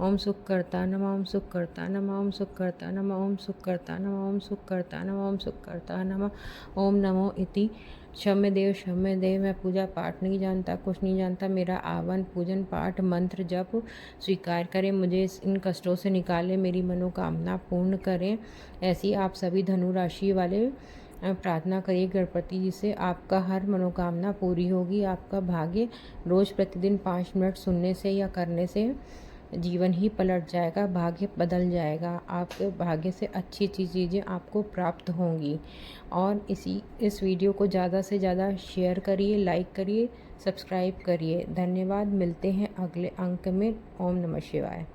ओम सुख करता नमः, ओम सुख करता नमः, ओम सुख करता नमः, ओम सुख करता नमः, ओम सुख करता नमः, ओम सुख करता नमः। ओम नमो इति। क्षम्य देव, मैं पूजा पाठ नहीं जानता, कुछ नहीं जानता। मेरा आवन पूजन पाठ मंत्र जप स्वीकार करें, मुझे इन कष्टों से निकालें, मेरी मनोकामना पूर्ण करें। ऐसी आप सभी धनु राशि वाले प्रार्थना करिए गणपति जी से, आपका हर मनोकामना पूरी होगी। आपका भाग्य रोज़ प्रतिदिन 5 मिनट सुनने से या करने से जीवन ही पलट जाएगा, भाग्य बदल जाएगा। आपके भाग्य से अच्छी अच्छी चीज़ें आपको प्राप्त होंगी। और इस वीडियो को ज़्यादा से ज़्यादा शेयर करिए, लाइक करिए, सब्सक्राइब करिए। धन्यवाद। मिलते हैं अगले अंक में। ओम नमः शिवाय।